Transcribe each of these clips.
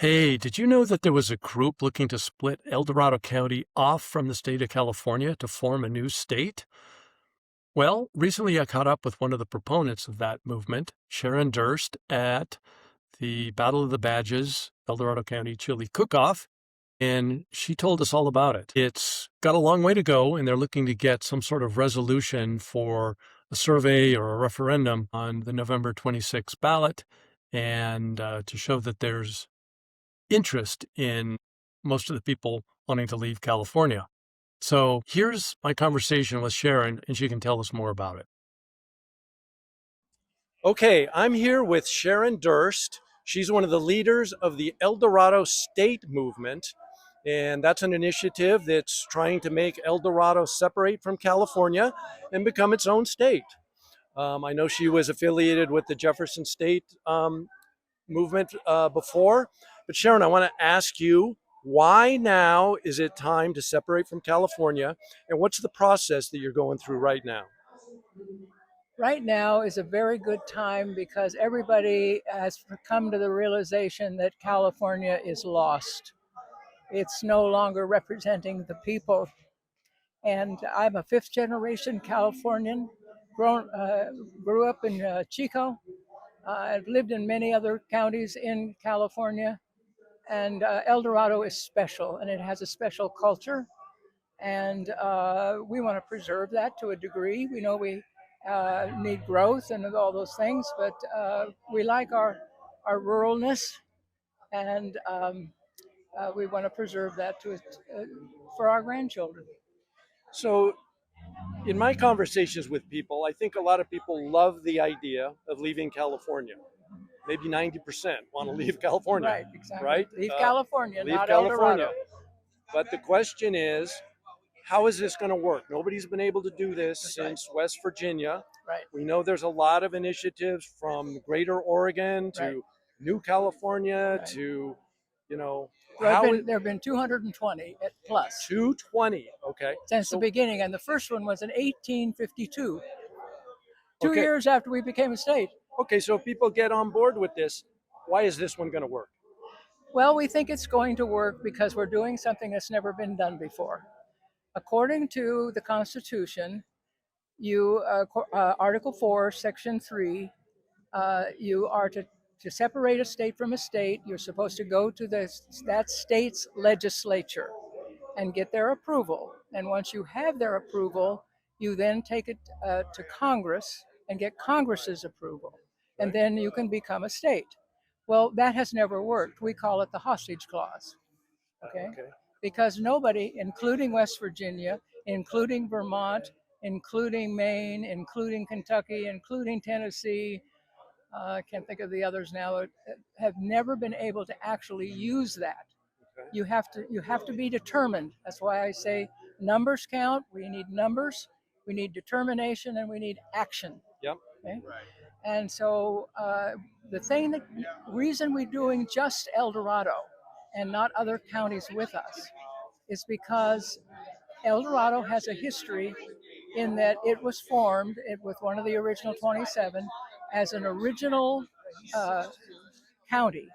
Hey, did you know that there was a group looking to split Dorado County off from the state of California to form a new state? Well, recently I caught up with one of the proponents of that movement, Sharon Durst, at the Battle of the Badges Dorado County Chili Cook-Off, and she told us all about it. It's got a long way to go, and they're looking to get some sort of resolution for a survey or a referendum on the November 26th ballot, and to show that there's interest in most of the people wanting to leave California. So here's my conversation with Sharon, and she can tell us more about it. Okay, I'm here with Sharon Durst. She's one of the leaders of the Dorado State movement, and that's an initiative that's trying to make El Dorado separate from California and become its own state. I know she was affiliated with the Jefferson State movement before. But Sharon, I want to ask you, why now is it time to separate from California? And what's the process that you're going through right now? Right now is a very good time because everybody has come to the realization that California is lost. It's no longer representing the people. And I'm a fifth generation Californian, grew up in Chico. I've lived in many other counties in California. And El Dorado is special and it has a special culture. And we want to preserve that to a degree. We know we need growth and all those things, but we like our ruralness, and we want to preserve that for our grandchildren. So, in my conversations with people, I think a lot of people love the idea of leaving California. Maybe 90% want to leave California, Right, exactly. right? Leave California, Leave not El California. Dorado. But the question is, how is this going to work? Nobody's been able to do this That's since West Virginia. Right, We know there's a lot of initiatives from Greater Oregon to right, New California right. to, you know, There have been 220 plus 220. Okay. since the So, beginning, and the first one was in 1852, two okay. years after we became a state. Okay. So if people get on board with this, why is this one going to work? Well, we think it's going to work because we're doing something that's never been done before. According to the Constitution, Article 4, Section 3, you are to separate a state from a state. You're supposed to go to that state's legislature and get their approval. And once you have their approval, you then take it to Congress and get Congress's approval. And then you can become a state. Well, that has never worked. We call it the hostage clause. Okay? Okay. Because nobody, including West Virginia, including Vermont, including Maine, including Kentucky, including Tennessee, I can't think of the others now, have never been able to actually use that. Okay. You have to be determined. That's why I say numbers count. We need numbers, we need determination, and we need action. Yep. Okay? And so the reason we're doing just El Dorado and not other counties with us is because El Dorado has a history in that it was formed with one of the original 27 as an original uh, county,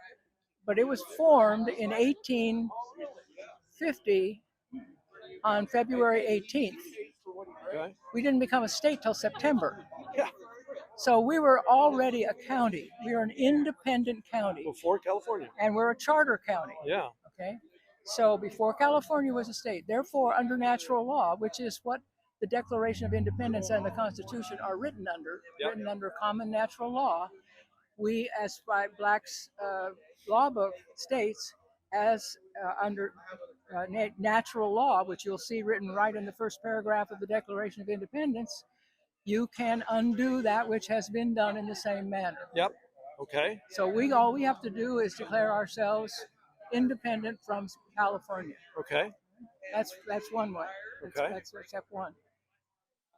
but it was formed in 1850 on February 18th. Okay. We didn't become a state till September. Yeah. So we were already a county. We are an independent county. Before California. And we're a charter county. Yeah. Okay. So before California was a state, therefore, under natural law, which is what the Declaration of Independence and the Constitution are written under, written under common natural law, we, as Black's law book states, as under natural law, which you'll see written right in the first paragraph of the Declaration of Independence, you can undo that which has been done in the same manner. Yep. Okay. So all we have to do is declare ourselves independent from California. Okay. That's one way. Okay. That's step one.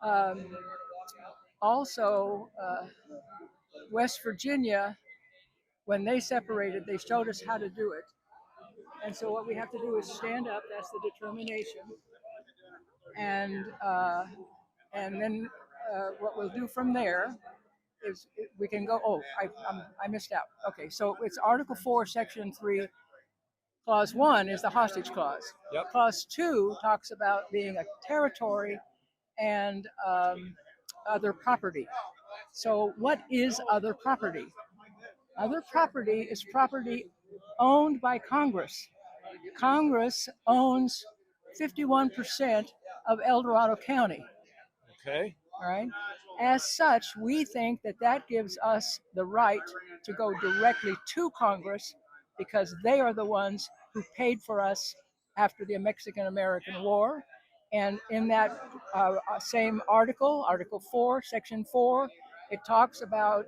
Um, Also, West Virginia, when they separated, they showed us how to do it. And so what we have to do is stand up. That's the determination. And then what we'll do from there is we can go. Oh, I missed out. Okay, so it's Article 4, Section 3 Clause 1 is the hostage clause. Yep. Clause 2 talks about being a territory and other property. So, what is other property? Other property is property owned by Congress. Congress owns 51% of El Dorado County. Okay. All right. As such, we think that that gives us the right to go directly to Congress because they are the ones who paid for us after the Mexican-American War. And in that same article, Article 4, Section 4, it talks about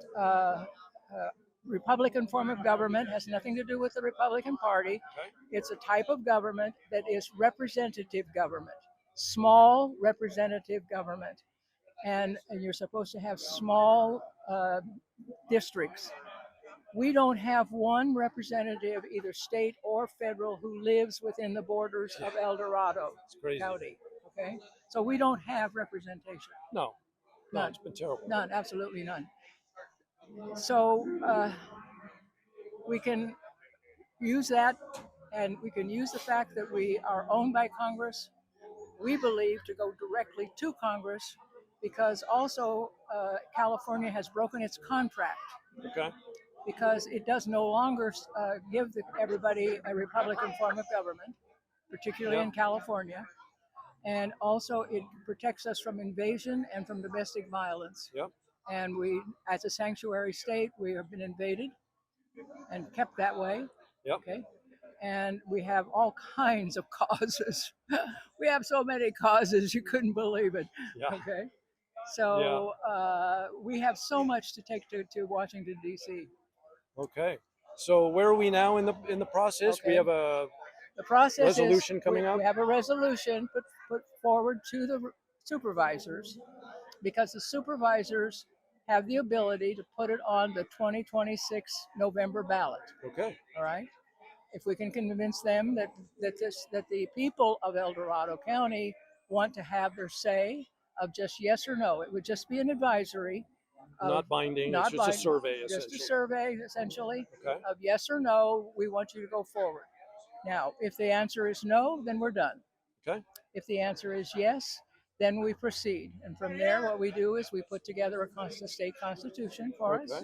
Republican form of government, has nothing to do with the Republican Party. Okay. It's a type of government that is representative government, small representative government. And you're supposed to have small districts. We don't have one representative, either state or federal, who lives within the borders of El Dorado County. Okay, so we don't have representation. No, None. It's been terrible. None, absolutely none. So we can use that, and we can use the fact that we are owned by Congress. We believe to go directly to Congress because also California has broken its contract. Okay. Because it does no longer give everybody a Republican form of government, particularly in California. And also it protects us from invasion and from domestic violence. Yep. And we, as a sanctuary state, we have been invaded and kept that way. Yep. Okay. And we have all kinds of causes. We have so many causes, you couldn't believe it. Yeah. Okay. So we have so much to take to Washington, D.C. Okay. So where are we now in the process? Okay. We have a the process resolution coming up? We have a resolution put forward to the supervisors because the supervisors have the ability to put it on the 2026 November ballot. Okay. All right. If we can convince them that the people of El Dorado County want to have their say of just yes or no, it would just be an advisory. Not binding. Not it's just binding, a survey, just essentially. a survey, essentially, Okay. of yes or no. We want you to go forward. Now, if the answer is no, then we're done. Okay. If the answer is yes, then we proceed. And from there, what we do is we put together a state constitution for us.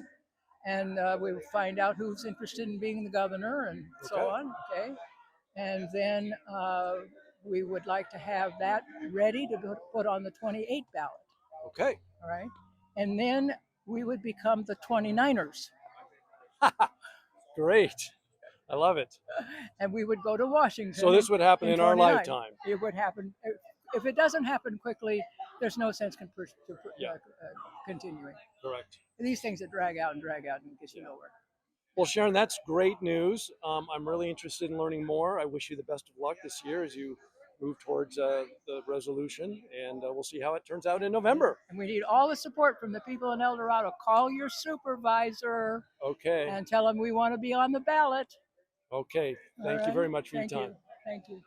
And we find out who's interested in being the governor and so on. Okay. And then we would like to have that ready to put on the 28th ballot. Okay. All right. And then we would become the 29ers. Great. I love it. And we would go to Washington. So this would happen in our lifetime. It would happen. If it doesn't happen quickly, there's no sense continuing. Correct. These things that drag out and get you nowhere. Well, Sharon, that's great news. I'm really interested in learning more. I wish you the best of luck this year as you move towards the resolution, and we'll see how it turns out in November. And we need all the support from the people in El Dorado. Call your supervisor. Okay. And tell them we want to be on the ballot. Okay. Thank you very much for your time. Thank you.